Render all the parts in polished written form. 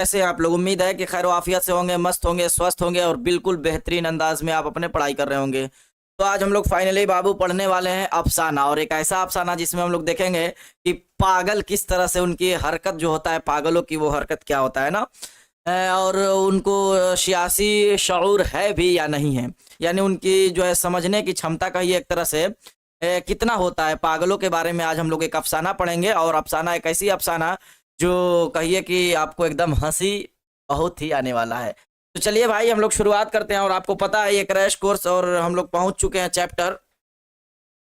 कैसे हैं आप लोग? उम्मीद है कि खैर आफियत से होंगे, मस्त होंगे, स्वस्थ होंगे और बिल्कुल बेहतरीन अंदाज में आप अपने पढ़ाई कर रहे होंगे। तो आज हम लोग फाइनली बाबू पढ़ने वाले हैं अफसाना, और एक ऐसा अफसाना जिसमें हम लोग देखेंगे कि पागल किस तरह से उनकी हरकत जो होता है, पागलों की वो हरकत क्या होता है ना। और उनको सियासी शऊर है भी या नहीं है, यानी उनकी जो है समझने की क्षमता का ही एक तरह से कितना होता है पागलों के बारे में आज हम लोग एक अफसाना पढ़ेंगे। और अफसाना एक ऐसी अफसाना जो कहिए कि आपको एकदम हंसी बहुत ही आने वाला है। तो चलिए भाई हम लोग शुरुआत करते हैं। और आपको पता है ये क्रैश कोर्स, और हम लोग पहुंच चुके हैं चैप्टर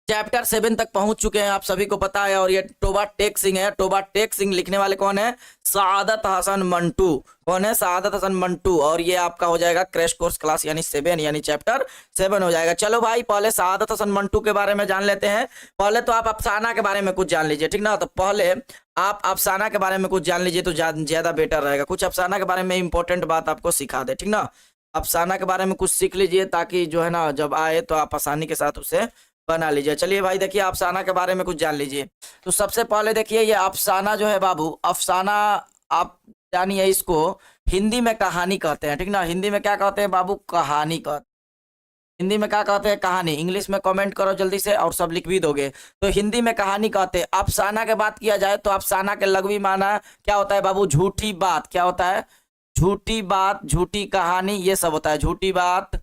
चैप्टर 7 तक पहुंच चुके हैं, आप सभी को पता है। और ये टोबा टेक सिंह है। टोबा टेक सिंह लिखने वाले कौन है? सआदत हसन मंटू। कौन है? सआदत हसन मंटू। और ये आपका हो जाएगा क्रैश कोर्स क्लास यानी 7, यानी चैप्टर 7 हो जाएगा। चलो भाई पहले सआदत हसन मंटू के बारे में जान लेते हैं। पहले तो आप अफसाना के बारे में कुछ जान लीजिए, ठीक ना। तो पहले आप अफसाना के बारे में कुछ जान लीजिए तो ज्यादा बेटर रहेगा। कुछ अफसाना के बारे में इंपॉर्टेंट बात आपको सिखा दे, ठीक ना। अफसाना के बारे में कुछ सीख लीजिए ताकि जो है ना जब आए तो आप आसानी के साथ उसे बना लीजिए। चलिए भाई देखिए अफसाना के बारे में कुछ जान लीजिए। तो सबसे पहले देखिए ये अफसाना जो है बाबू, अफसाना आप जानिए इसको हिंदी में कहानी कहते हैं, ठीक ना। हिंदी में क्या कहते हैं बाबू? कहानी कहते हैं। हिंदी में क्या कहते हैं? कहानी। इंग्लिश में कमेंट करो जल्दी से, और सब लिख भी दोगे। तो हिंदी में कहानी कहते हैं। अफसाना के बात किया जाए तो अफसाना के लघवी माना क्या होता है बाबू? झूठी बात। क्या होता है? झूठी बात, झूठी कहानी, ये सब होता है। झूठी बात,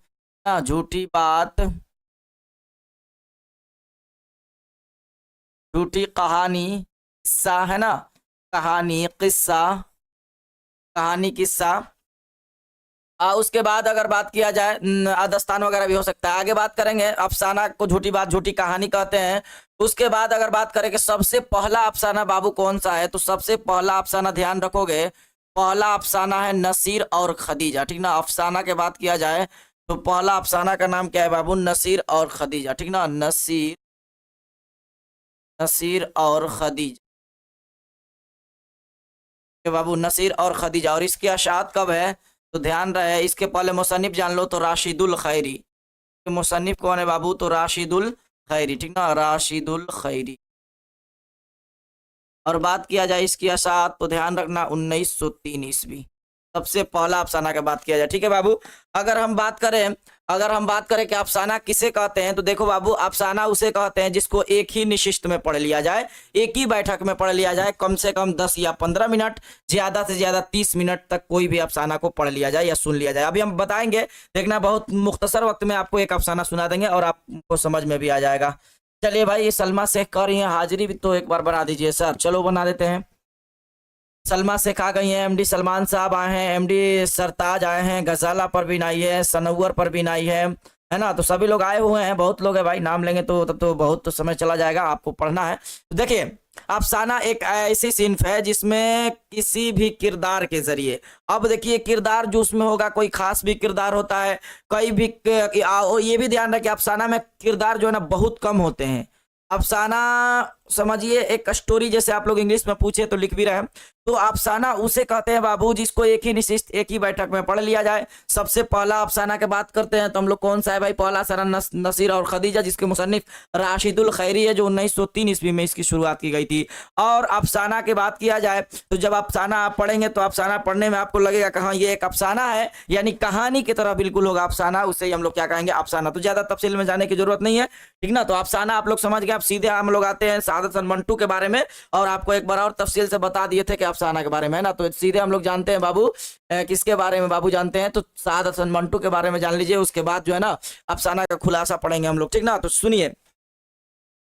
हाँ झूठी बात, झूठी कहानी, किस्सा है ना। कहानी, किस्सा, कहानी, किस्सा। उसके बाद अगर बात किया जाए दास्तान वगैरह भी हो सकता है। आगे बात करेंगे। अफसाना को झूठी बात, झूठी कहानी कहते हैं। उसके बाद अगर बात करें कि सबसे पहला अफसाना बाबू कौन सा है, तो सबसे पहला अफसाना ध्यान रखोगे, पहला अफसाना है नसीर और खदीजा, ठीक ना। अफसाना के बात किया जाए तो पहला अफसाना का नाम क्या है बाबू? नसीर और खदीजा, ठीक ना। नसीर, नसीर और खदीजा के बाबू, नसीर और खदीजा। और इसकी अशात कब है तो ध्यान रहे, इसके पहले मुसन्निफ जान लो तो राशिदुल खैरी। मुसन्निफ कौन है बाबू? तो राशिदुल खैरी, ठीक ना, राशिदुल खैरी। और बात किया जाए इसकी अशात तो ध्यान रखना 1903 ईस्वी, सबसे पहला अफसाना की बात किया जाए, ठीक है बाबू। अगर हम बात करें अगर हम बात करें कि अफसाना किसे कहते हैं, तो देखो बाबू अफसाना उसे कहते हैं जिसको एक ही निशिस्त में पढ़ लिया जाए, एक ही बैठक में पढ़ लिया जाए, कम से कम 10 या 15 मिनट, ज्यादा से ज्यादा 30 मिनट तक कोई भी अफसाना को पढ़ लिया जाए या सुन लिया जाए। अभी हम बताएंगे, देखना बहुत मुख्तसर वक्त में आपको एक अफसाना सुना देंगे और आपको समझ में भी आ जाएगा। चलिए भाई ये सलमा शेख कर रही हैं हाजिरी, भी तो एक बार बना दीजिए सर। चलो बना देते हैं। सलमा शेख आ गई हैं, एमडी सलमान साहब आए हैं, एमडी सरताज आए हैं, गजाला परवीन आई है, सनवर परवीन आई है ना। तो सभी लोग आए हुए हैं, बहुत लोग हैं भाई, नाम लेंगे तो तब तो बहुत तो समय चला जाएगा, आपको पढ़ना है। तो देखिए अफसाना एक ऐसी सिन्फ है जिसमें किसी भी किरदार के जरिए, अब देखिए किरदार जो उसमें होगा कोई खास भी किरदार होता है, कई भी ये भी ध्यान रखिए अफसाना में किरदार जो है ना बहुत कम होते हैं। अफसाना समझिए एक स्टोरी, जैसे आप लोग इंग्लिश में पूछे तो लिख भी रहे हैं। तो अफसाना उसे कहते हैं बाबू जिसको एक ही निशिस्त, एक ही बैठक में पढ़ लिया जाए। सबसे पहला अफसाना की बात करते हैं तो हम लोग कौन सा है भाई? पहला अफसाना नसीर और खदीजा, जिसके मुसन्निफ राशिदुल खैरी है, जो 1903 ईस्वी में इसकी शुरुआत की गई थी। और अफसाना की बात किया जाए तो जब अफसाना आप पढ़ेंगे तो अफसाना पढ़ने में आपको लगेगा कि हाँ ये एक अफसाना है, यानी कहानी की तरह बिल्कुल होगा अफसाना, उसे ही हम लोग क्या कहेंगे? अफसाना। तो ज्यादा तफसील में जाने की जरूरत नहीं है, ठीक ना। तो अफसाना आप लोग समझ गए। अब सीधे हम लोग आते हैं सआदत हसन मंटू के बारे में, और आपको एक बार और तफसील से बता दिए थे कि अफसाना के बारे में, है ना। तो सीधे हम लोग जानते हैं बाबू किसके बारे में बाबू जानते हैं? तो सआदत हसन मंटू के बारे में जान लीजिए। उसके बाद जो है ना अफसाना का खुलासा पढ़ेंगे हम लोग, ठीक ना। तो सुनिए,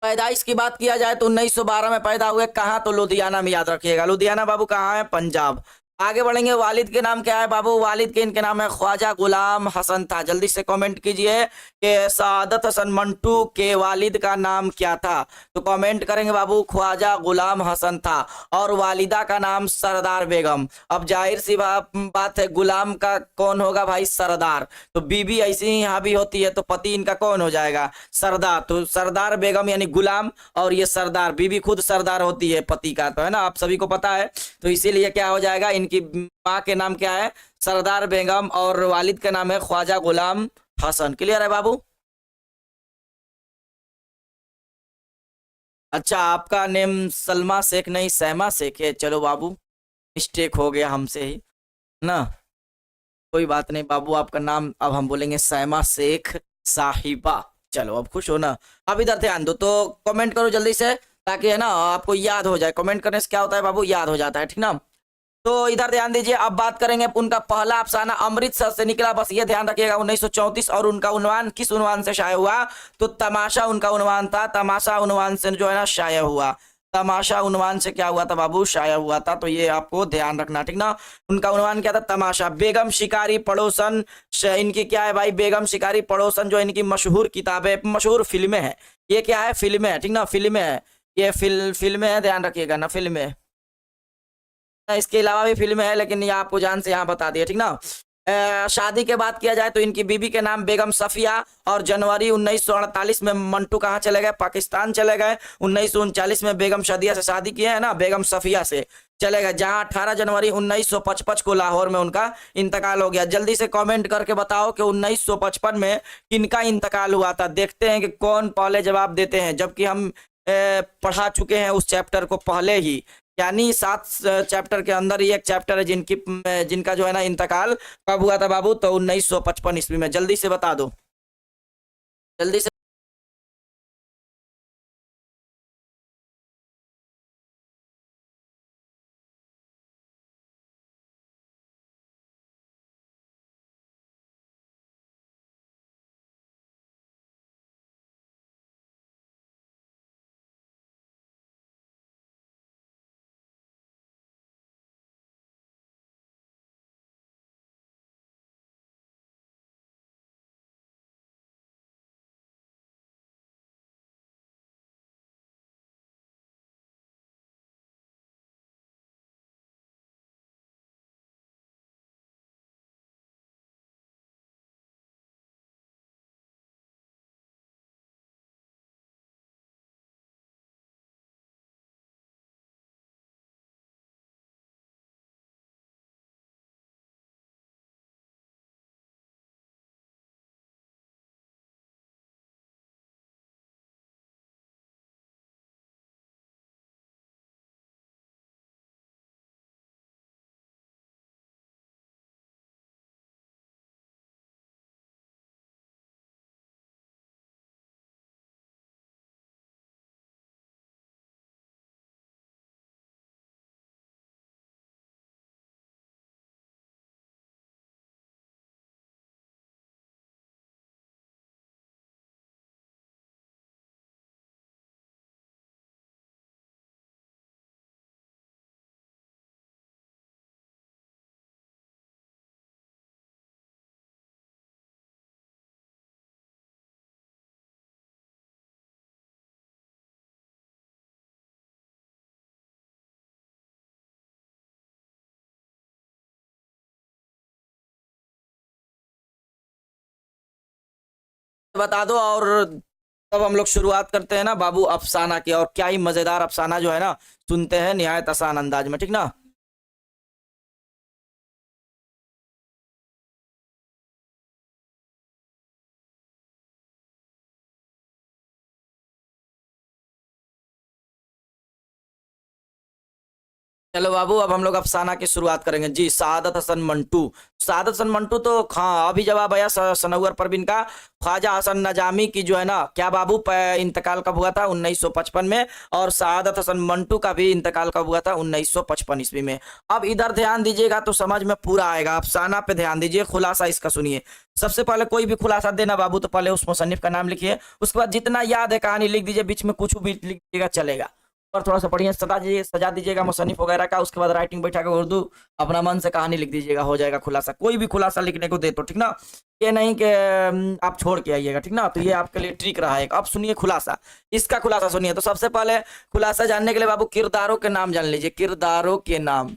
पैदाइश की बात किया जाए तो 1912 में पैदा हुए। कहाँ? तो लुधियाना में, याद रखिएगा लुधियाना बाबू कहाँ है? पंजाब। आगे बढ़ेंगे। वालिद के नाम क्या है बाबू? वालिद के इनके नाम है ख्वाजा गुलाम हसन था। जल्दी से कमेंट कीजिए कि सआदत हसन मंटू के वालिद का नाम क्या था। तो कमेंट करेंगे बाबू ख्वाजा गुलाम हसन था। और वालिदा का नाम सरदार बेगम। अब जाहिर सी बात है, गुलाम का कौन होगा भाई? सरदार। तो बीबी ऐसी ही यहाँ भी होती है, तो पति इनका कौन हो जाएगा? सरदार। तो सरदार बेगम यानी गुलाम, और ये सरदार, बीबी खुद सरदार होती है पति का, तो है ना, आप सभी को पता है। तो इसीलिए क्या हो जाएगा, इनकी माँ के नाम क्या है? सरदार बेगम, और वालिद का नाम है ख्वाजा गुलाम हसन। क्लियर है बाबू? अच्छा आपका नेम सलमा शेख नहीं सहमा शेख है। चलो बाबू मिस्टेक हो गया हमसे ही। ना। कोई बात नहीं बाबू, आपका नाम अब हम बोलेंगे सैमा शेख साहिबा। चलो अब खुश हो ना। अब इधर ध्यान दो, तो कमेंट करो जल्दी से, ताकि है ना आपको याद हो जाए। कमेंट करने से क्या होता है बाबू, याद हो जाता है, ठीक ना। तो इधर ध्यान दीजिए, अब बात करेंगे उनका पहला अफसाना अमृतसर से निकला, बस ये ध्यान रखिएगा 1934। और उनका उन्वान किस उन्वान से शाया हुआ, तो तमाशा उनका उन्वान था। तमाशा उन्वान से जो है ना शाया हुआ। तमाशा उन्वान से क्या हुआ था बाबू, शाया हुआ था। तो ये आपको ध्यान रखना, ठीक ना। उनका उन्वान क्या था, तमाशा। बेगम शिकारी पड़ोसन, इनकी क्या है भाई, बेगम शिकारी पड़ोसन जो इनकी मशहूर किताबें, मशहूर फिल्में हैं। ये क्या है, फिल्में है, ठीक ना, फिल्में है। ये फिल्में है, ध्यान रखिएगा ना, फिल्में। इसके अलावा भी फिल्म है, लेकिन ये आपको जान से यहाँ बता दिया, ठीक ना। शादी के बात किया जाए तो इनकी बीबी के नाम बेगम सफिया। और जनवरी 1948 में मंटू कहाँ चले गए, पाकिस्तान चले गए। 1939 में बेगम शदिया से शादी किए हैं ना, बेगम सफिया से चले गए, जहाँ 18 जनवरी 1955 को लाहौर में उनका इंतकाल हो गया। जल्दी से कमेंट करके बताओ कि 1955 में किनका इंतकाल हुआ था। देखते हैं कि कौन पहले जवाब देते हैं, जबकि हम पढ़ा चुके हैं उस चैप्टर को पहले ही। यानी 7 चैप्टर के अंदर ही एक चैप्टर है जिनका जो है ना इंतकाल कब हुआ था बाबू, तो 1955 ईस्वी में। जल्दी से बता दो, जल्दी से। बता दो, और तब हम लोग शुरुआत करते हैं ना बाबू अफसाना की। और क्या ही मजेदार अफसाना जो है ना सुनते हैं निहायत आसान अंदाज में, ठीक ना। चलो बाबू, अब हम लोग अफसाना की शुरुआत करेंगे जी। सआदत हसन मंटू। सआदत हसन मंटू, तो हाँ अभी जवाब आया। सनौर परवीन का। ख्वाजा हसन नजामी की जो है ना क्या बाबू, इंतकाल कब हुआ था, 1955 में। और सआदत हसन मंटू का भी इंतकाल कब हुआ था, 1955 ईस्वी में। अब इधर ध्यान दीजिएगा तो समझ में पूरा आएगा। अफसाना पे ध्यान दीजिए, खुलासा इसका सुनिए। सबसे पहले कोई भी खुलासा देना बाबू, तो पहले उस मुसन्निफ का नाम लिखिए। उसके बाद जितना याद है कहानी लिख दीजिए, बीच में कुछ भी लिख दीजिएगा चलेगा। और थोड़ा सा बढ़िया सजा दीजिएगा मुसन्निफ वगैरह का। उसके बाद राइटिंग बैठा कर उर्दू अपना मन से कहानी लिख दीजिएगा, हो जाएगा खुलासा। कोई भी खुलासा लिखने को दे तो, ठीक ना। ये नहीं कि आप छोड़ के आइएगा, ठीक ना। तो ये आपके लिए ट्रिक रहा है। अब सुनिए खुलासा, इसका खुलासा सुनिए। तो सबसे पहले खुलासा जानने के लिए बाबू किरदारों के नाम जान लीजिए। किरदारों के नाम,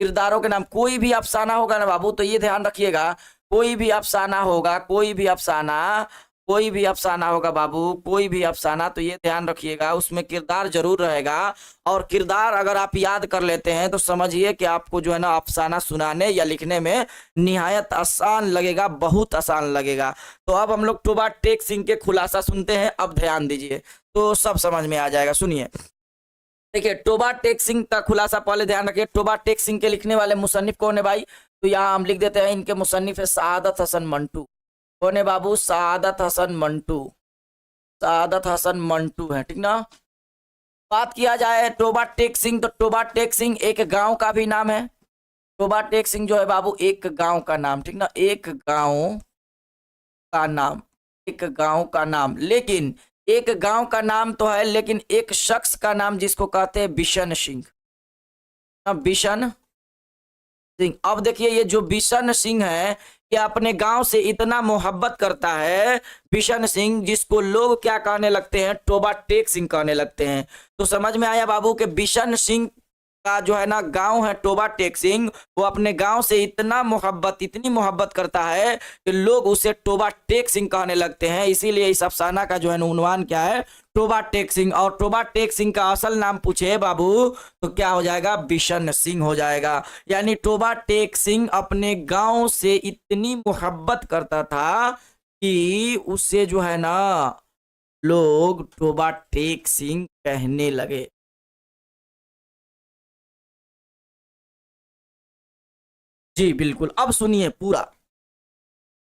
किरदारों के नाम। कोई भी अफसाना होगा ना बाबू, तो ये ध्यान रखिएगा, कोई भी अफसाना होगा, कोई भी अफसाना, कोई भी अफसाना होगा बाबू, कोई भी अफसाना, तो ये ध्यान रखिएगा उसमें किरदार जरूर रहेगा। और किरदार अगर आप याद कर लेते हैं तो समझिए कि आपको जो है ना अफसाना सुनाने या लिखने में निहायत आसान लगेगा, बहुत आसान लगेगा। तो अब हम लोग टोबा टेक सिंह के खुलासा सुनते हैं। अब ध्यान दीजिए तो सब समझ में आ जाएगा, सुनिए। देखिए टोबा टेक सिंह का खुलासा पहले ध्यान रखिए। टोबा टेक सिंह के लिखने वाले मुसन्निफ कौन है भाई? तो यहाँ हम लिख देते हैं इनके मुसन्निफ है सआदत हसन मंटू। कौन है बाबू? सआदत हसन मंटू। सआदत हसन मंटू है, ठीक ना। बात किया जाए टोबा टेक सिंह, तो टोबा टेक सिंह एक गांव का भी नाम है। टोबा टेक सिंह जो है बाबू एक गांव का नाम, ठीक ना, एक गांव का नाम, एक गांव का नाम। लेकिन एक गांव का नाम तो है, लेकिन एक शख्स का नाम जिसको कहते हैं बिशन सिंह, बिशन सिंह। अब देखिए ये जो बिशन सिंह है ये अपने गांव से इतना मोहब्बत करता है, बिशन सिंह, जिसको लोग क्या कहने लगते हैं? टोबा टेक सिंह कहने लगते हैं। तो समझ में आया बाबू कि बिशन सिंह का जो है ना गांव है टोबा टेक सिंह, वो अपने गांव से इतना मोहब्बत, इतनी मोहब्बत करता है कि लोग उसे टोबा टेक सिंह कहने लगते हैं। इसीलिए इस अफसाना का जो है उन्वान क्या है? टोबा टेक सिंह। और टोबा टेक सिंह का असल नाम पूछे बाबू तो क्या हो जाएगा? बिशन सिंह हो जाएगा। यानी टोबा टेक सिंह अपने गांव से इतनी मोहब्बत करता था कि उससे जो है ना लोग टोबा टेक सिंह कहने लगे। जी बिल्कुल, अब सुनिए पूरा।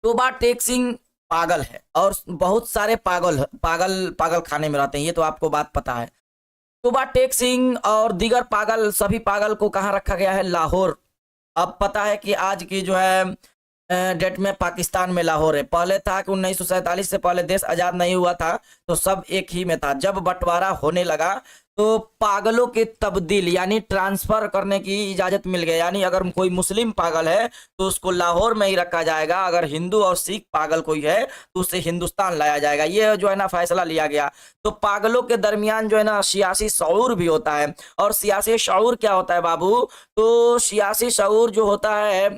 टोबा टेक सिंह पागल है और बहुत सारे पागल पागल पागल खाने में रहते हैं, ये तो आपको बात पता है। टोबा टेक सिंह और दीगर पागल, सभी पागल को कहाँ रखा गया है? लाहौर। अब पता है कि आज की जो है डेट में पाकिस्तान में लाहौर है। पहले था कि 1947 से पहले देश आज़ाद नहीं हुआ था तो सब एक ही में था। जब बंटवारा होने लगा तो पागलों के तब्दील यानी ट्रांसफर करने की इजाजत मिल गई। यानी अगर कोई मुस्लिम पागल है तो उसको लाहौर में ही रखा जाएगा, अगर हिंदू और सिख पागल कोई है तो उसे हिंदुस्तान लाया जाएगा। ये जो है ना फैसला लिया गया। तो पागलों के दरमियान जो है ना सियासी शऊर भी होता है। और सियासी शऊर क्या होता है बाबू? तो सियासी शऊर जो होता है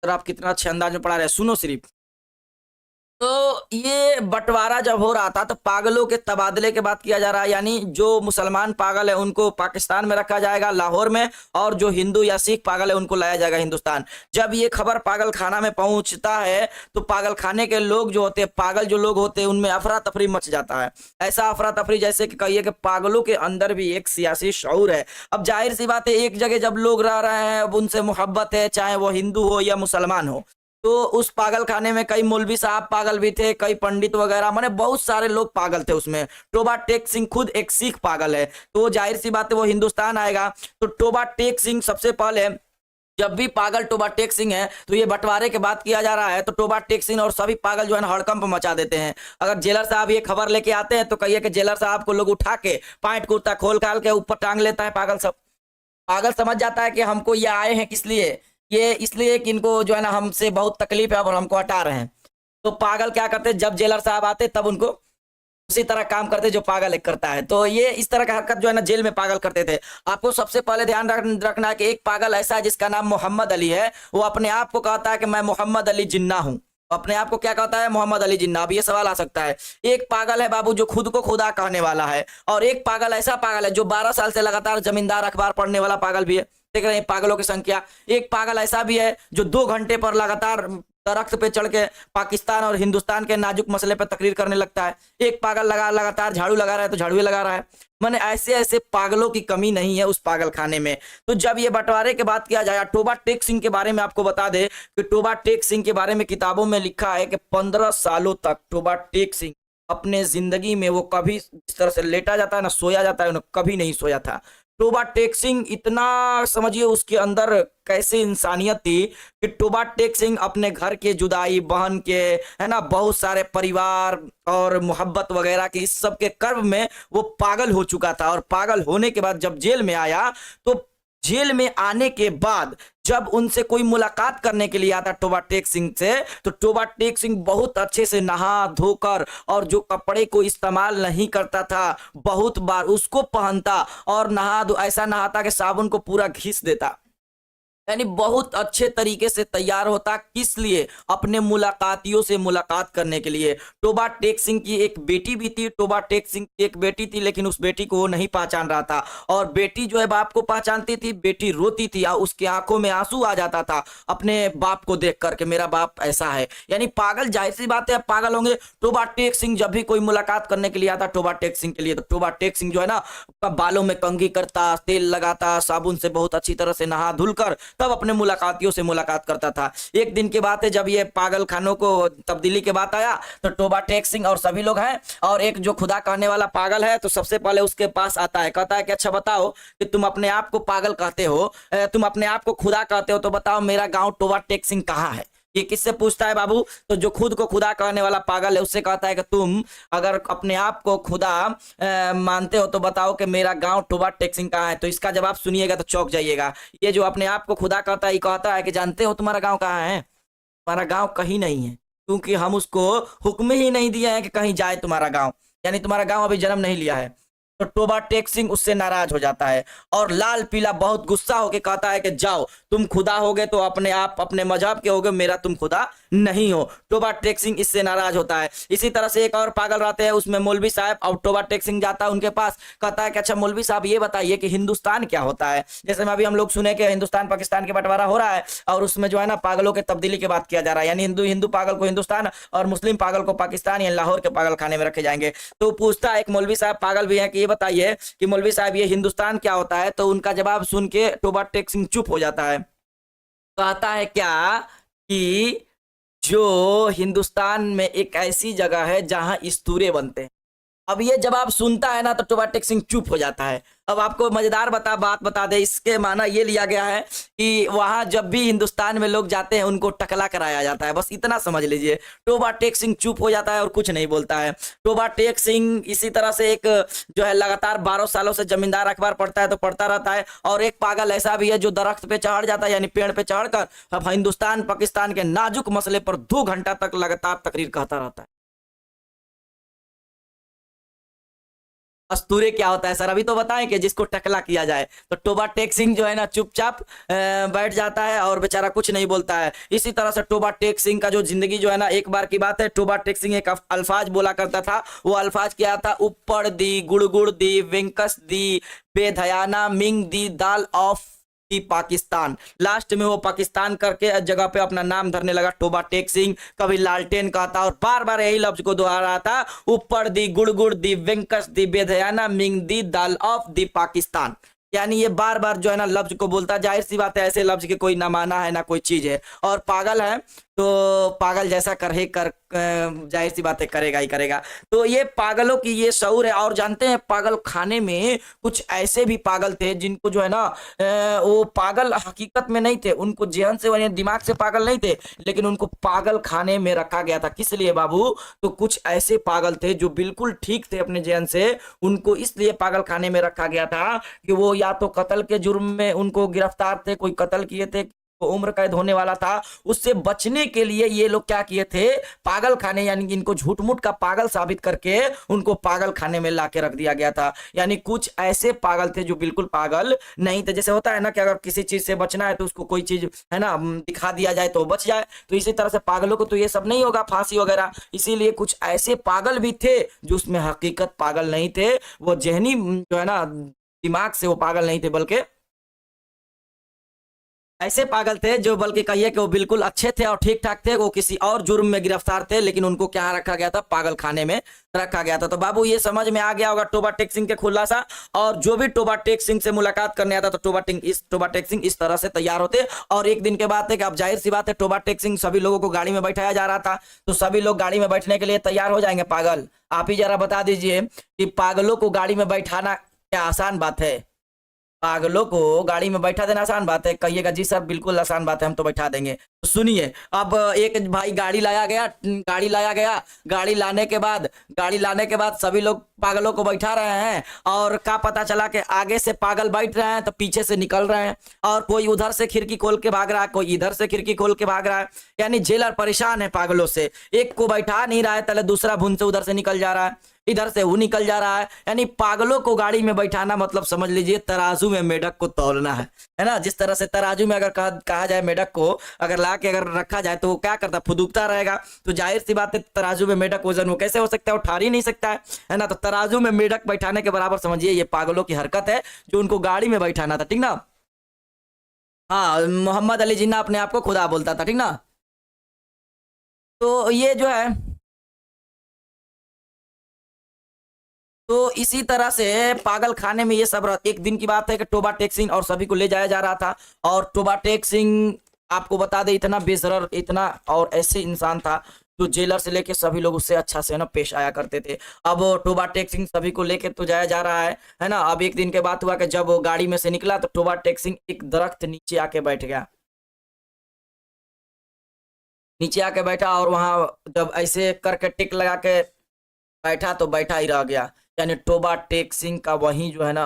आप कितना अच्छे अंदाज में पढ़ा रहे हैं, सुनो सिर्फ। तो ये बंटवारा जब हो रहा था तो पागलों के तबादले की बात किया जा रहा है। यानी जो मुसलमान पागल है उनको पाकिस्तान में रखा जाएगा लाहौर में, और जो हिंदू या सिख पागल है उनको लाया जाएगा हिंदुस्तान। जब ये खबर पागल खाना में पहुंचता है तो पागल खाने के लोग जो होते हैं, पागल जो लोग होते हैं, उनमें अफरा तफरी मच जाता है। ऐसा अफरा तफरी जैसे कि कहिए कि पागलों के अंदर भी एक सियासी शऊर है। अब जाहिर सी बात है एक जगह जब लोग रह रहे हैं, अब उनसे मोहब्बत है, चाहे वो हिंदू हो या मुसलमान हो। तो उस पागल खाने में कई मौलवी साहब पागल भी थे, कई पंडित वगैरह, माने बहुत सारे लोग पागल थे उसमें। टोबा टेक सिंह खुद एक सिख पागल है, तो वो जाहिर सी बात है वो हिंदुस्तान आएगा। तो टोबा टेक सिंह सबसे पहले, जब भी पागल टोबा टेक सिंह है तो ये बंटवारे की बात किया जा रहा है तो टोबा टेक सिंह और सभी पागल जो है ना हड़कंप मचा देते हैं। अगर जेलर साहब ये खबर लेके आते हैं तो कहिए कि जेलर साहब को लोग उठा के पैंट कुर्ता खोल खाल के ऊपर टांग लेता है पागल सब। पागल समझ जाता है कि हमको ये आए हैं किस लिए? ये इसलिए कि इनको जो है ना हमसे बहुत तकलीफ है और हमको हटा रहे हैं। तो पागल क्या करते, जब जेलर साहब आते तब उनको उसी तरह काम करते जो पागल एक करता है। तो ये इस तरह का हरकत जो है ना जेल में पागल करते थे। आपको सबसे पहले ध्यान रखना है कि एक पागल ऐसा है जिसका नाम मोहम्मद अली है। वो अपने आप को कहता है कि मैं मोहम्मद अली जिन्ना हूँ। अपने आप को क्या कहता है? मोहम्मद अली जिन्ना। अब ये सवाल आ सकता है, एक पागल है बाबू जो खुद को खुदा कहने वाला है, और एक पागल ऐसा पागल है जो 12 साल से लगातार जमींदार अखबार पढ़ने वाला पागल भी है। देख रहे हैं पागलों की संख्या। एक पागल ऐसा भी है जो 2 घंटे पर लगातार दरख्त पे चढ़ के पाकिस्तान और हिंदुस्तान के नाजुक मसले पर तकरीर करने लगता है। एक पागल लगातार झाड़ू लगा रहा है तो झाड़ू लगा रहा है। माने ऐसे ऐसे पागलों की कमी नहीं है उस पागल खाने में। तो जब ये बंटवारे की बात किया जाए, टोबा टेक सिंह के बारे में आपको बता दे कि टोबा टेक सिंह के बारे में किताबों में लिखा है कि 15 सालों तक टोबा टेक सिंह अपने जिंदगी में वो कभी इस तरह से लेटा जाता है ना सोया जाता है, कभी नहीं सोया था। टोबा टेक सिंह इतना समझिए उसके अंदर कैसे इंसानियत थी कि टोबा टेक सिंह अपने घर के जुदाई, बहन के, है ना, बहुत सारे परिवार और मोहब्बत वगैरह के इस सब के कर्व में वो पागल हो चुका था। और पागल होने के बाद जब जेल में आया तो जेल में आने के बाद जब उनसे कोई मुलाकात करने के लिए आता टोबा टेक सिंह से, तो टोबा टेक सिंह बहुत अच्छे से नहा धोकर और जो कपड़े को इस्तेमाल नहीं करता था बहुत बार उसको पहनता और नहा धो ऐसा नहाता कि साबुन को पूरा घिस देता, यानी बहुत अच्छे तरीके से तैयार होता। किस लिए? अपने मुलाकातियों से मुलाकात करने के लिए। टोबा टेक सिंह की एक बेटी भी थी, टोबा टेक सिंह की एक बेटी थी, लेकिन उस बेटी को वो नहीं पहचान रहा था और बेटी जो है बाप को पहचानती थी, बेटी रोती थी और उसकी आंखों में आंसू आ जाता था अपने बाप को देख करके, मेरा बाप ऐसा है। यानी पागल, जाहिर सी बात है पागल होंगे। टोबा टेक सिंह जब भी कोई मुलाकात करने के लिए आता टोबा टेक सिंह के लिए, तो टोबा टेक सिंह जो है ना बालों में कंघी करता, तेल लगाता, साबुन से बहुत अच्छी तरह से नहा धुल कर तब अपने मुलाकातियों से मुलाकात करता था। एक दिन की बात है जब ये पागल खानों को तब्दीली के बात आया तो टोबा टेक सिंह और सभी लोग हैं और एक जो खुदा कहने वाला पागल है तो सबसे पहले उसके पास आता है, कहता है कि अच्छा बताओ कि तुम अपने आप को पागल कहते हो, तुम अपने आप को खुदा कहते हो, तो बताओ मेरा गांव टोबा टेक सिंह कहाँ है। ये किससे पूछता है बाबू? तो जो खुद को खुदा कहने वाला पागल है उससे कहता है कि तुम अगर अपने आप को खुदा मानते हो तो बताओ कि मेरा गांव टोबा टेक सिंह कहाँ है। तो इसका जवाब सुनिएगा तो चौंक जाइएगा। ये जो अपने आप को खुदा कहता है ये कहता है कि जानते हो तुम्हारा गांव कहाँ है? तुम्हारा गांव कहीं नहीं है, क्योंकि हम उसको हुक्म ही नहीं दिया है कि कहीं जाए तुम्हारा गांव, यानी तुम्हारा गांव अभी जन्म नहीं लिया है। तो टोबा टेक सिंह उससे नाराज हो जाता है और लाल पीला बहुत गुस्सा होकर कहता है कि जाओ तुम खुदा होगे तो अपने आप अपने मजहब के होगे, मेरा तुम खुदा नहीं हो। टोबा टेक सिंह इससे नाराज होता है। इसी तरह से एक और पागल रहते हैं, उसमें मौलवी साहब, और टोबा टेक सिंह जाता है उनके पास, कहता है कि अच्छा मौलवी साहब ये बताइए कि हिंदुस्तान क्या होता है। जैसे में अभी हम लोग सुने कि हिंदुस्तान पाकिस्तान के बंटवारा हो रहा है और उसमें जो है ना पागलों के तब्दीली की बात किया जा रहा है, यानी हिंदू पागल को हिंदुस्तान और मुस्लिम पागल को पाकिस्तान या लाहौर के पागल खाने में रखे जाएंगे। तो पूछता है एक मौलवी साहब पागल भी है कि ये बताइए कि मौलवी साहब ये हिंदुस्तान क्या होता है। तो उनका जवाब सुन के टोबा टेक सिंह चुप हो जाता है, कहता है क्या कि जो हिंदुस्तान में एक ऐसी जगह है जहां स्तूरे बनते हैं। अब ये जवाब सुनता है ना तो टोबा टेक सिंह चुप हो जाता है। अब आपको मजेदार बात बता दे, इसके माना ये लिया गया है कि वहां जब भी हिंदुस्तान में लोग जाते हैं उनको टकला कराया जाता है, बस इतना समझ लीजिए। टोबा टेक सिंह चुप हो जाता है और कुछ नहीं बोलता है। टोबा टेक सिंह इसी तरह से एक जो है लगातार 12 सालों से जमींदार अखबार पढ़ता है तो पढ़ता रहता है। और एक पागल ऐसा भी है जो दरख्त पे चढ़ जाता है, यानी पेड़ पे चढ़कर अब हिंदुस्तान पाकिस्तान के नाजुक मसले पर 2 घंटा तक लगातार तकरीर कहता रहता है। अस्तूरे क्या होता है सर, अभी तो बताएं कि जिसको टकला किया जाए। तो टोबा टेक सिंह जो है ना चुपचाप बैठ जाता है और बेचारा कुछ नहीं बोलता है। इसी तरह से टोबा टेक सिंह का जो जिंदगी जो है ना, एक बार की बात है टोबा टेक सिंह एक अल्फाज बोला करता था। वो अल्फाज क्या था? ऊपर दी, गुड़गुड़ दी, वेंकस दी, बेधयाना मिंग दी, दाल ऑफ दी पाकिस्तान। लास्ट में वो पाकिस्तान करके जगह पे अपना नाम धरने लगा टोबा टेक सिंह। कभी लालटेन कहता और बार बार यही लफ्ज को दोहरा था, ऊपर दी, गुड़गुड़ दी, वेंकस दी, बेधयाना मिंग दी, दाल ऑफ दी पाकिस्तान। यानी ये बार बार जो है ना लफ्ज को बोलता। जाहिर सी बात है ऐसे लफ्ज के कोई ना माना है ना कोई चीज है, और पागल है तो पागल जैसा जाहिर सी बात है करेगा ही करेगा। तो ये पागलों की ये शऊर है। और जानते हैं पागल खाने में कुछ ऐसे भी पागल थे जिनको जो है ना वो पागल हकीकत में नहीं थे, उनको जेहन से यानी दिमाग से पागल नहीं थे, लेकिन उनको पागल खाने में रखा गया था। किस लिए बाबू? तो कुछ ऐसे पागल थे जो बिल्कुल ठीक थे अपने जेहन से, उनको इसलिए पागल खाने में रखा गया था कि वो या तो कत्ल के जुर्म में उनको गिरफ्तार थे, कोई कत्ल किए थे, उम्र कैद होने वाला था। उससे बचने के लिए ये लोग क्या किए थे? पागल खाने, यानी कि इनको झूठ मूठ का पागल साबित करके उनको पागल खाने में लाके रख दिया गया था। यानी कुछ ऐसे पागल थे जो बिल्कुल पागल नहीं थे। जैसे होता है ना कि अगर किसी चीज से बचना है तो उसको कोई चीज है ना दिखा दिया जाए तो बच जाए, तो इसी तरह से पागलों को तो ये सब नहीं होगा, फांसी वगैरह। इसीलिए कुछ ऐसे पागल भी थे जो उसमें हकीकत पागल नहीं थे, वो जहनी जो है ना दिमाग से वो पागल नहीं थे, बल्कि ऐसे पागल थे जो बल्कि कहिए कि वो बिल्कुल अच्छे थे और ठीक ठाक थे। वो किसी और जुर्म में गिरफ्तार थे, लेकिन उनको क्या रखा गया था? पागल खाने में रखा गया था। तो बाबू ये समझ में आ गया होगा टोबा टेक सिंह के खुलासा। और जो भी टोबा टेक सिंह से मुलाकात करने आता तो टोबा टेक सिंह इस तरह से तैयार होते। और एक दिन के बाद है कि अब जाहिर सी बात है टोबा टेक सिंह सभी लोगों को गाड़ी में बैठाया जा रहा था, तो सभी लोग गाड़ी में बैठने के लिए तैयार हो जाएंगे। पागल आप ही जरा बता दीजिए कि पागलों को गाड़ी में बैठाना क्या आसान बात है? पागलों को गाड़ी में बैठा देना आसान बात है? कहिएगा जी सर बिल्कुल आसान बात है, हम तो बैठा देंगे। तो सुनिए, अब एक भाई गाड़ी लाया गया, गाड़ी लाने के बाद सभी लोग पागलों को बैठा रहे हैं, और क्या पता चला कि आगे से पागल बैठ रहे हैं तो पीछे से निकल रहे हैं, और कोई उधर से खिड़की खोल के भाग रहा है, कोई इधर से खिड़की खोल के भाग रहा है। यानी जेलर परेशान है पागलों से, एक को बैठा नहीं रहा है, तले दूसरा भुन से उधर से निकल जा रहा है, इधर से वो निकल जा रहा है। यानी पागलों को गाड़ी में बैठाना मतलब समझ लीजिए तराजू में मेढक को तौलना है ना। जिस तरह से तराजू में अगर कहा जाए मेढक को अगर ला के अगर रखा जाए तो वो क्या करता, फुदुकता रहेगा। तो जाहिर सी बात है तराजू में मेढक वजन वो कैसे हो सकता है, वो ठार ही नहीं सकता है ना। तो तराजू में मेढक बैठाने के बराबर समझिए ये पागलों की हरकत है जो उनको गाड़ी में बैठाना था, ठीक ना। हाँ, मोहम्मद अली जिन्ना अपने आप को खुदा बोलता था, ठीक ना। तो ये जो है, तो इसी तरह से पागल खाने में ये सब एक दिन की बात है कि टोबा टेक सिंह और सभी को ले जाया जा रहा था। और टोबा टेक सिंह आपको बता दे इतना बेशरम, इतना और ऐसे इंसान था जो जेलर से लेके सभी लोग उससे अच्छा से ना पेश आया करते थे। अब टोबा टेक सिंह सभी को लेके तो जाया जा रहा है ना। अब एक दिन के बात हुआ कि जब वो गाड़ी में से निकला तो टोबा टेक सिंह एक दरख्त नीचे आके बैठ गया, नीचे आके बैठा, और वहां जब ऐसे करके टिक लगा के बैठा तो बैठा ही रह गया। यानी टोबा टेक सिंह का वहीं जो है ना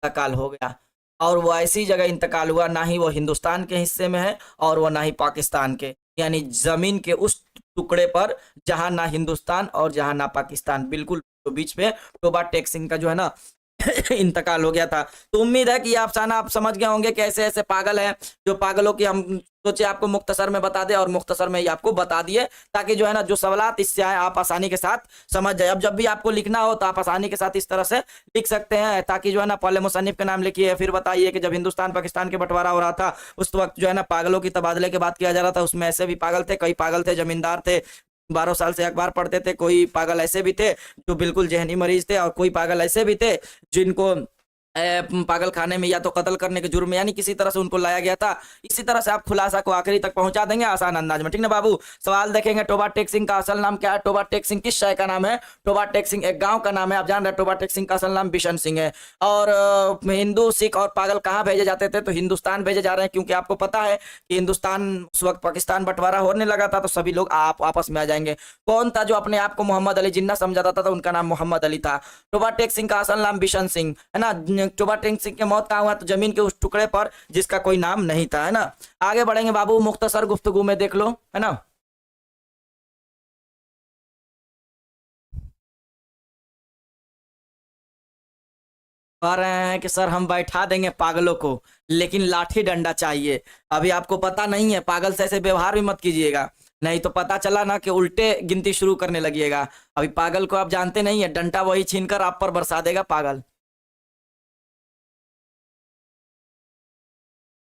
इंतकाल हो गया। और वो ऐसी जगह इंतकाल हुआ, ना ही वो हिंदुस्तान के हिस्से में है और वो ना ही पाकिस्तान के, यानी जमीन के उस टुकड़े पर जहां ना हिंदुस्तान और जहां ना पाकिस्तान, बिल्कुल तो बीच में टोबा टेक सिंह का जो है ना इंतकाल हो गया था। तो उम्मीद है कि आप समझ गए होंगे कि ऐसे ऐसे पागल हैं जो पागलों की हम सोचे आपको मुख्तसर में बता दे, और मुख्तसर में ही आपको बता दिए ताकि जो है ना जो सवालात इससे आए आप आसानी के साथ समझ जाए। अब जब भी आपको लिखना हो तो आप आसानी के साथ इस तरह से लिख सकते हैं, ताकि जो है ना पहले मुसन्निफ का नाम लिखिए, फिर बताइए कि जब हिंदुस्तान पाकिस्तान के बंटवारा हो रहा था उस वक्त जो है ना पागलों की तबादले की बात किया जा रहा था, उसमें ऐसे भी पागल थे, कई पागल थे जमींदार थे, 12 साल से अखबार पढ़ते थे, कोई पागल ऐसे भी थे जो बिल्कुल जहनी मरीज थे, और कोई पागल ऐसे भी थे जिनको पागल खाने में या तो कत्ल करने के जुर्म यानी किसी तरह से उनको लाया गया था। इसी तरह से आप खुलासा को आखिरी तक पहुंचा देंगे आसान अंदाज में, ठीक ना बाबू। सवाल देखेंगे, टोबा टेक सिंह का असल नाम क्या है? टोबा टेक सिंह किस शहर का नाम है? टोबा टेक सिंह एक गांव का नाम है। आप जान रहे हैं टोबा टेक सिंह का असल नाम बिशन सिंह है। और हिंदू सिख और पागल कहाँ भेजे जाते थे? तो हिंदुस्तान भेजे जा रहे हैं, क्योंकि आपको पता है कि हिंदुस्तान उस वक्त पाकिस्तान बंटवारा होने लगा था, तो सभी लोग आप आपस में आ जाएंगे। कौन था जो अपने आप को मोहम्मद अली जिन्ना समझा जाता था? उनका नाम मोहम्मद अली था। टोबा टेक सिंह का असल नाम बिशन सिंह है ना। टोबा टेक सिंह की मौत कहाँ हुआ? तो जमीन के उस टुकड़े पर जिसका कोई नाम नहीं था, है ना। आगे बढ़ेंगे बाबू, मुख्तसर गुफ्तगू में देख लो, है ना। कह रहे हैं कि सर हम बैठा देंगे पागलों को, लेकिन लाठी डंडा चाहिए। अभी आपको पता नहीं है, पागल से ऐसे व्यवहार भी मत कीजिएगा, नहीं तो पता चला ना कि उल्टे गिनती शुरू करने लगिएगा। अभी पागल को आप जानते नहीं है, डंडा वही छीनकर आप पर बरसा देगा पागल।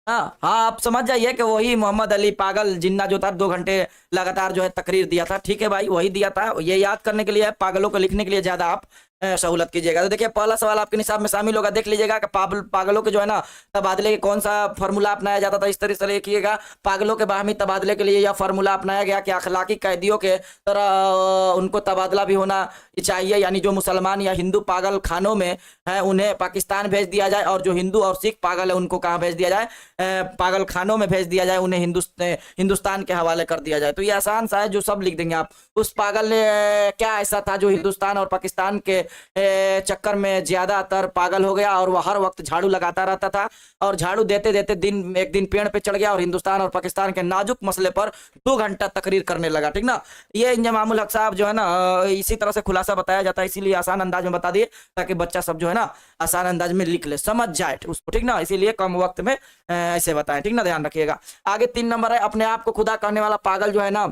हाँ हाँ, आप समझ जाइए कि वही मोहम्मद अली पागल जिन्ना जो था 2 घंटे लगातार जो है तकरीर दिया था, ठीक है भाई, वही दिया था। ये याद करने के लिए है, पागलों को लिखने के लिए ज्यादा आप सहूलत कीजिएगा। तो देखिए पहला सवाल आपके निसाब में शामिल होगा, देख लीजिएगा कि पागलों के जो है ना तबादले के कौन सा फार्मूला अपनाया जाता था। इस तरह से लिखिएगा, पागलों के बाहमी तबादले के लिए यह फार्मूला अपनाया गया कि अखलाकी कैदियों के तरह उनको तबादला भी होना चाहिए, यानी जो मुसलमान या हिंदू पागल खानों में है उन्हें पाकिस्तान भेज दिया जाए, और जो हिंदू और सिख पागल है उनको कहाँ भेज दिया जाए? पागल खानों में भेज दिया जाए, उन्हें हिंदुस्तान के हवाले कर दिया जाए। तो ये आसान सा है, जो सब लिख देंगे आप। उस पागल ने क्या ऐसा था जो हिंदुस्तान और पाकिस्तान के चक्कर में ज्यादातर पागल हो गया, और वह हर वक्त झाड़ू लगाता रहता था, और झाड़ू देते देते एक दिन पेड़ पे चढ़ गया और हिंदुस्तान और पाकिस्तान के नाजुक मसले पर 2 घंटा तकरीर करने लगा, ठीक ना। ये इंजमामुल हक साहब जो है ना इसी तरह से खुलासा बताया जाता है, इसीलिए आसान अंदाज में बता दिए ताकि बच्चा सब जो है ना आसान अंदाज में लिख ले, समझ जाए उसको, ठीक ना। इसीलिए कम वक्त में ऐसे बताएं, ठीक ना, ध्यान रखिएगा। आगे 3 नंबर है, अपने आप को खुदा कहने वाला पागल जो है ना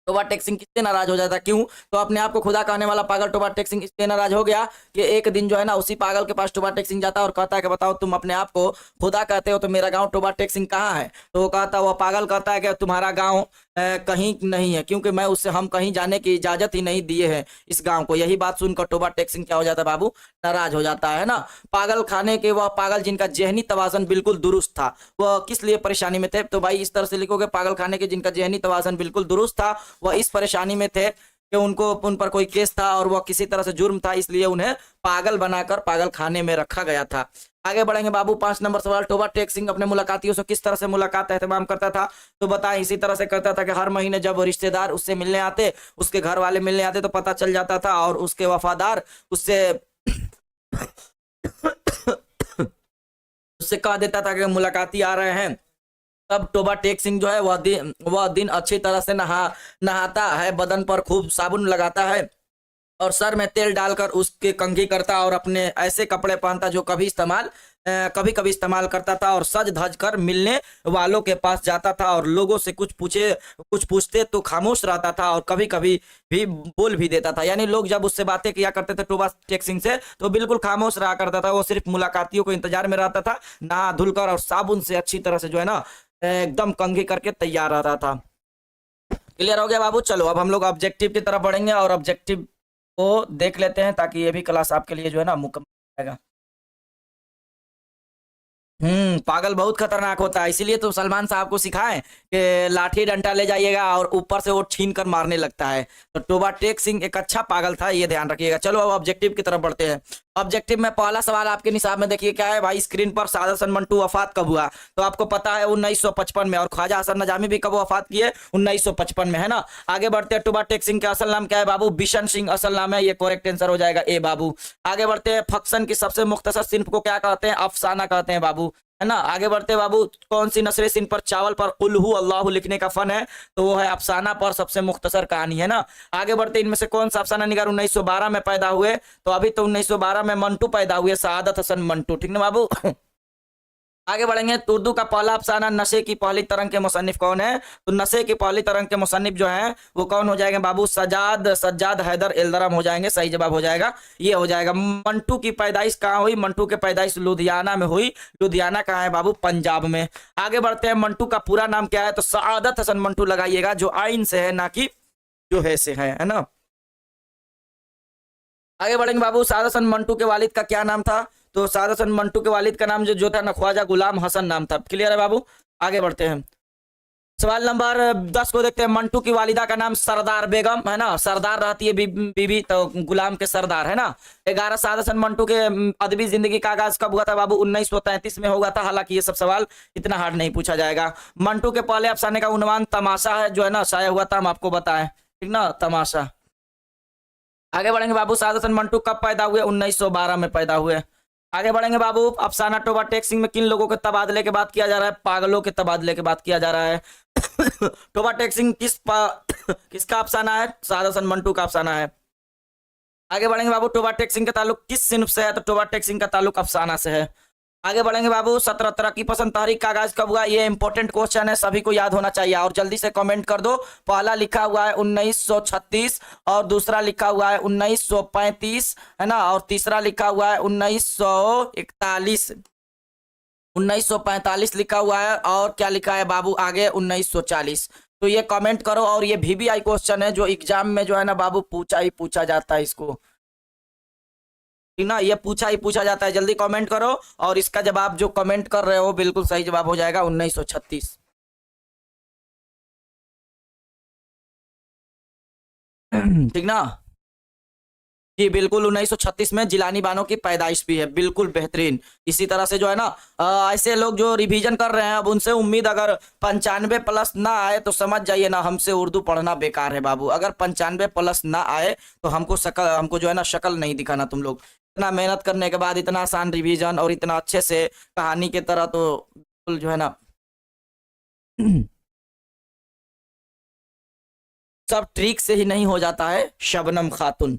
टोबा टेक सिंह किससे नाराज हो जाता? क्यों? तो अपने आप को खुदा कहने वाला पागल टोबा टेक सिंह इसलिए नाराज हो गया कि एक दिन जो है ना उसी पागल के पास टोबा टेक सिंह जाता है और कहता है कि बताओ तुम अपने आप को खुदा कहते हो तो मेरा गांव टोबा टेक सिंह कहाँ है? तो वो कहता, वो पागल कहता है कि तुम्हारा गांव कहीं नहीं है, क्योंकि मैं उससे हम कहीं जाने की इजाजत ही नहीं दिए हैं इस गांव को। यही बात सुनकर टोबा टेक सिंह क्या हो जाता है बाबू? नाराज हो जाता है ना। पागल खाने के वह पागल जिनका जहनी तवाजन बिल्कुल दुरुस्त था, वह किस लिए परेशानी में थे? तो भाई इस तरह से लिखोगे, पागल खाने के जिनका जहनी तवाजन बिल्कुल दुरुस्त था वह इस परेशानी में थे कि उनको उन पर कोई केस था और वह किसी तरह से जुर्म था, इसलिए उन्हें पागल बनाकर पागल खाने में रखा गया था। आगे बढ़ेंगे बाबू, 5 नंबर सवाल, टोबा टेक सिंह अपने मुलाकातियों से किस तरह से मुलाकात एहतमाम करता था? तो बताएं, इसी तरह से करता था कि हर महीने जब रिश्तेदार उससे मिलने आते, उसके घर वाले मिलने आते तो पता चल जाता था और उसके वफादार उससे उससे कह देता था कि मुलाकाती आ रहे हैं। तब टोबा टेक सिंह जो है वह दिन अच्छी तरह से नहाता है, बदन पर खूब साबुन लगाता है और सर में तेल डालकर उसके कंघी करता और अपने ऐसे कपड़े पहनता जो कभी कभी इस्तेमाल करता था और सज धज कर मिलने वालों के पास जाता था और लोगों से कुछ पूछते तो खामोश रहता था और कभी कभी भी बोल भी देता था। यानी लोग जब उससे बातें किया करते थे टोबा टेक सिंह से तो बिल्कुल खामोश रहा करता था, वो सिर्फ मुलाकातियों को इंतजार में रहता था, नहा धुलकर और साबुन से अच्छी तरह से जो है ना एकदम कंघी करके तैयार रहता था। क्लियर हो गया बाबू? चलो अब हम लोग ऑब्जेक्टिव की तरफ बढ़ेंगे और ऑब्जेक्टिव को देख लेते हैं ताकि ये भी क्लास आपके लिए जो है ना मुकम्मल हो जाएगा। पागल बहुत खतरनाक होता है, इसीलिए तो सलमान साहब को सिखाएं कि लाठी डंडा ले जाइएगा और ऊपर से वो छीन कर मारने लगता है। तो टोबा टेक सिंह एक अच्छा पागल था, ये ध्यान रखिएगा। चलो अब ऑब्जेक्टिव की तरफ बढ़ते हैं। ऑब्जेक्टिव में पहला सवाल आपके निसाब में देखिए क्या है भाई, स्क्रीन पर सादा हसन मंटू वफात कब हुआ? तो आपको पता है 1955 में, और ख्वाजा हसन नजामी भी कब वफात किए? 1955 में, है ना। आगे बढ़ते हैं, टोबा टेक सिंह का असल नाम क्या है बाबू? बिशन सिंह असल नाम है, ये करेक्ट आंसर हो जाएगा ए बाबू। आगे बढ़ते हैं, फक्सन की सबसे मुख्तसर सिन्फ को क्या कहते हैं? अफसाना कहते हैं बाबू, है ना। आगे बढ़ते बाबू, कौन सी नस्र सिंध पर चावल पर कुल हु अल्लाहु लिखने का फन है? तो वो है अफसाना पर सबसे मुख्तसर कहानी, है ना। आगे बढ़ते, इनमें से कौन सा अफसाना निगार 1912 में पैदा हुए? तो अभी तो 1912 में मंटू पैदा हुए, सआदत हसन मंटू, ठीक ना बाबू। आगे बढ़ेंगे, तो उर्दू का पहला अफसाना नशे की पहली तरंग के मुसन्निफ कौन है? तो नशे की पहली तरंग के मुसन्निफ जो है वो कौन हो जाएंगे बाबू? सज्जाद हैदर एल्दरम हो जाएंगे, सही जवाब हो जाएगा, ये हो जाएगा। मंटू की पैदाइश कहाँ हुई? मंटू की पैदाइश लुधियाना में हुई। लुधियाना कहाँ है बाबू? पंजाब में। आगे बढ़ते हैं, मंटू का पूरा नाम क्या है? तो सआदत हसन मंटू लगाइएगा, जो आइन से है ना कि जो है से है ना। आगे बढ़ेंगे बाबू, सआदत हसन मंटू के वालिद का क्या नाम था? तो सआदत हसन मंटू के वालिद का नाम जो था ना, ख्वाजा गुलाम हसन नाम था। क्लियर है बाबू? आगे बढ़ते हैं, सवाल नंबर 10 को देखते हैं। मंटू की वालिदा का नाम सरदार बेगम, है ना। सरदार रहती है बीबी, तो गुलाम के सरदार, है ना। 11, सआदत हसन मंटू के अदबी जिंदगी का आगाज कब हुआ था बाबू? 1933 में होगा था। हालांकि ये सब सवाल इतना हार्ड नहीं पूछा जाएगा। मंटू के पहले अफसाने का उन्वान तमाशा है, जो है ना शाया हुआ था, हम आपको बताएं, ठीक ना, तमाशा। आगे बढ़ेंगे बाबू, सआदत हसन मंटू कब पैदा हुए? 1912 में पैदा हुए। आगे बढ़ेंगे बाबू, अफसाना टोबा टेक सिंह में किन लोगों के तबादले के बाद किया जा रहा है? पागलों के तबादले के बाद किया जा रहा है। टोबा टेक सिंह किसका अफसाना है? सआदत हसन मंटू का अफसाना है। आगे बढ़ेंगे बाबू, टोबा टेक सिंह का ताल्लुक किस सिन्फ से है? तो टोबा टेक सिंह का ताल्लुक अफसाना से है। आगे बढ़ेंगे बाबू, 17 तरक्की पसंद तहरीक का आगाज कब हुआ? ये इंपॉर्टेंट क्वेश्चन है, सभी को याद होना चाहिए और जल्दी से कमेंट कर दो। पहला लिखा हुआ है 1936 और दूसरा लिखा हुआ है 1935, है ना, और तीसरा लिखा हुआ है 1941, 1945 लिखा हुआ है, और क्या लिखा है बाबू आगे? 1940। तो ये कमेंट करो, और ये VVI क्वेश्चन है जो एग्जाम में जो है ना बाबू पूछा ही पूछा जाता है इसको, ठीक ना, ये पूछा ही पूछा जाता है। जल्दी कमेंट करो, और इसका जवाब जो कमेंट कर रहे हो बिल्कुल सही जवाब हो जाएगा 1936। ठीक ना जी, बिल्कुल 1936 में जिलानी बानो की पैदाइश भी है, बिल्कुल बेहतरीन। इसी तरह से जो है ना ऐसे लोग जो रिवीजन कर रहे हैं, अब उनसे उम्मीद अगर 95 प्लस ना आए तो समझ जाइए ना हमसे उर्दू पढ़ना बेकार है बाबू। अगर 95 प्लस ना आए तो हमको जो है ना शक्ल नहीं दिखाना तुम लोग। इतना मेहनत करने के बाद इतना आसान रिवीजन और इतना अच्छे से कहानी की तरह, तो बिल्कुल जो है ना सब ट्रिक से ही नहीं हो जाता है शबनम खातून,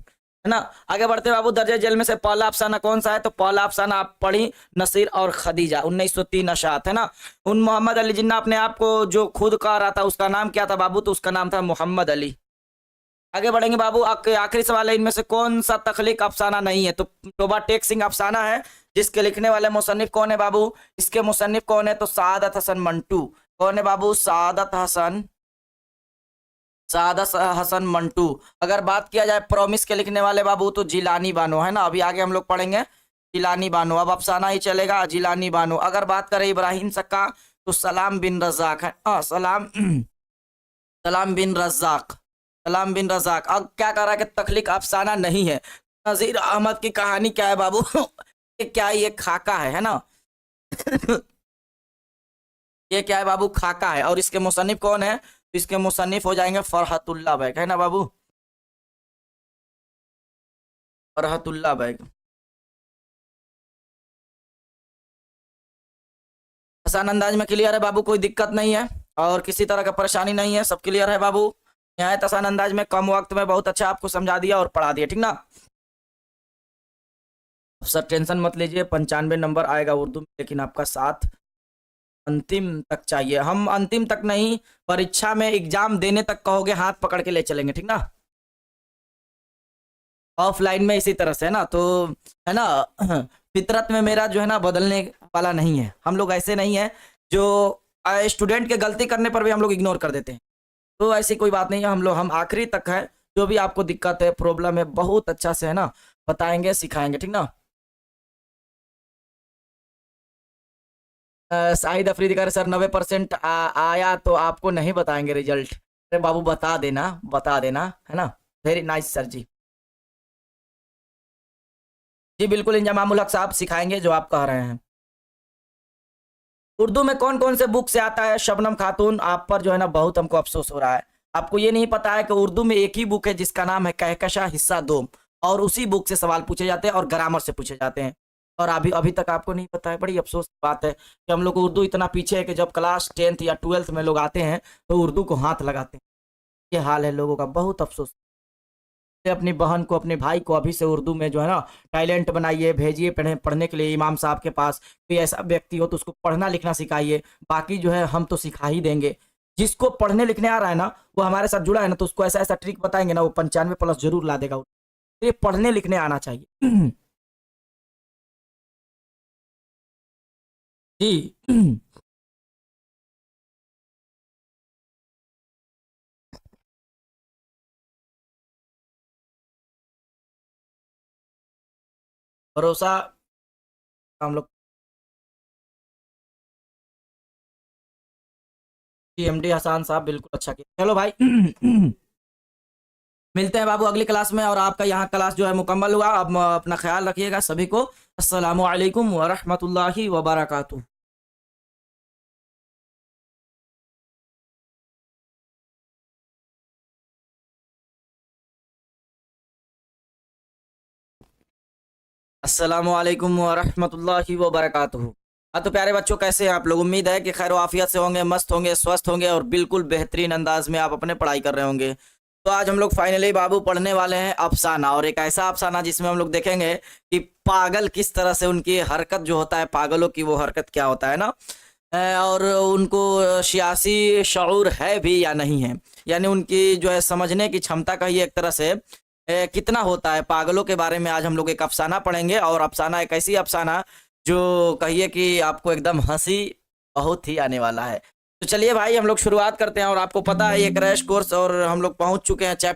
है ना। आगे बढ़ते बाबू, दर्जे जेल में से पहला अफसाना कौन सा है? तो पहला अफसाना आप पढ़ी नसीर और खदीजा, 1903 अशात, है ना। उन मोहम्मद अली जिन्ना अपने आप को जो खुद कह रहा था उसका नाम क्या था बाबू? तो उसका नाम था मोहम्मद अली। आगे बढ़ेंगे बाबू, आखिरी सवाल है, इनमें से कौन सा तखलीक अफसाना नहीं है? तो टोबा टेक सिंह अफसाना है, जिसके लिखने वाले मुसन्निफ कौन है बाबू? इसके मुसन्निफ कौन है? तो सआदत हसन मंटू। कौन है बाबू? सआदत हसन मंटू। अगर बात किया जाए प्रॉमिस के लिखने वाले बाबू, तो जिलानी बानो, है ना। अभी आगे हम लोग पढ़ेंगे जिलानी बानो, अब अफसाना ही चलेगा जिलानी बानो। अगर बात करें इब्राहिम सक्का, तो सलाम बिन रज़ाक है, सलाम बिन रज़ाक, सलाम बिन रजाक। अब क्या कह रहा है कि तख्लीक अफसाना नहीं है। नजीर अहमद की कहानी क्या है बाबू? ये क्या है? ये खाका है ना? ये क्या है बाबू? खाका है। और इसके मुसन्निफ कौन है? इसके मुसन्निफ हो जाएंगे फरहतुल्लाह बैग, है ना बाबू? फरहतुल्लाह बैग। आसान अंदाज में क्लियर है बाबू? कोई दिक्कत नहीं है और किसी तरह का परेशानी नहीं है, सब क्लियर है बाबू? निहायत आसान अंदाज में कम वक्त में बहुत अच्छा आपको समझा दिया और पढ़ा दिया, ठीक ना? सर टेंशन मत लीजिए, 95 नंबर आएगा उर्दू में, लेकिन आपका साथ अंतिम तक चाहिए। हम अंतिम तक नहीं, परीक्षा में एग्जाम देने तक कहोगे, हाथ पकड़ के ले चलेंगे, ठीक ना? ऑफलाइन में इसी तरह से है ना, तो है ना। फितरत में मेरा जो है ना बदलने वाला नहीं है। हम लोग ऐसे नहीं है जो स्टूडेंट के गलती करने पर भी हम लोग इग्नोर कर देते हैं। तो ऐसी कोई बात नहीं है, हम आखिरी तक है। जो भी आपको दिक्कत है, प्रॉब्लम है, बहुत अच्छा से है ना बताएंगे, सिखाएंगे, ठीक ना? शाहिद अफरीदी कह रहे सर 90% आया तो आपको नहीं बताएंगे रिजल्ट। अरे बाबू बता देना, बता देना, है ना? वेरी नाइस सर जी। जी बिल्कुल इंजमामुल हक साहब सिखाएंगे जो आप कह रहे हैं। उर्दू में कौन कौन से बुक से आता है? शबनम खातून, आप पर जो है ना बहुत हमको अफसोस हो रहा है। आपको ये नहीं पता है कि उर्दू में एक ही बुक है जिसका नाम है कहकशा हिस्सा 2, और उसी बुक से सवाल पूछे जाते हैं और ग्रामर से पूछे जाते हैं। और अभी अभी तक आपको नहीं पता है। बड़ी अफसोस की बात है कि हम लोग उर्दू इतना पीछे है कि जब क्लास 10th या 12th में लोग आते हैं तो उर्दू को हाथ लगाते हैं। ये हाल है लोगों का, बहुत अफसोस। अपनी बहन को, अपने भाई को अभी से उर्दू में जो है ना टैलेंट बनाइए, भेजिए पढ़ने के लिए इमाम साहब के पास। कोई ऐसा व्यक्ति हो तो उसको पढ़ना लिखना सिखाइए। बाकी जो है हम तो सिखा ही देंगे। जिसको पढ़ने लिखने आ रहा है ना, वो हमारे साथ जुड़ा है ना, तो उसको ऐसा ऐसा ट्रिक बताएंगे ना, वो 95+ जरूर ला देगा। तो ये पढ़ने लिखने आना चाहिए। जी। भरोसा हम लोग। जी एमडी हसान साहब बिल्कुल अच्छा किया। चलो भाई। मिलते हैं बाबू अगली क्लास में, और आपका यहाँ क्लास जो है मुकम्मल हुआ। अब अपना ख्याल रखिएगा सभी को। अस्सलामु अलैकुम व रहमतुल्लाहि व बरकातुहू। अस्सलामु अलैकुम व रहमतुल्लाहि व बरकातुहू। हाँ तो प्यारे बच्चों, कैसे हैं आप लोग? उम्मीद है कि खैर आफियत से होंगे, मस्त होंगे, स्वस्थ होंगे और बिल्कुल बेहतरीन अंदाज में आप अपने पढ़ाई कर रहे होंगे। तो आज हम लोग फाइनली बाबू पढ़ने वाले हैं अफसाना, और एक ऐसा अफसाना जिसमें हम लोग देखेंगे कि पागल किस तरह से, उनकी हरकत जो होता है, पागलों की वो हरकत क्या होता है ना, और उनको सियासी शऊर है भी या नहीं है, यानी उनकी जो है समझने की क्षमता का ही एक तरह से कितना होता है। पागलों के बारे में आज हम लोग एक अफसाना पढ़ेंगे, और अफसाना एक ऐसी अफसाना जो कहिए कि आपको एकदम हंसी बहुत ही आने वाला है। तो चलिए भाई हम लोग शुरुआत करते हैं। और आपको पता है ये क्रैश कोर्स, और हम लोग पहुंच चुके हैं चैप्टर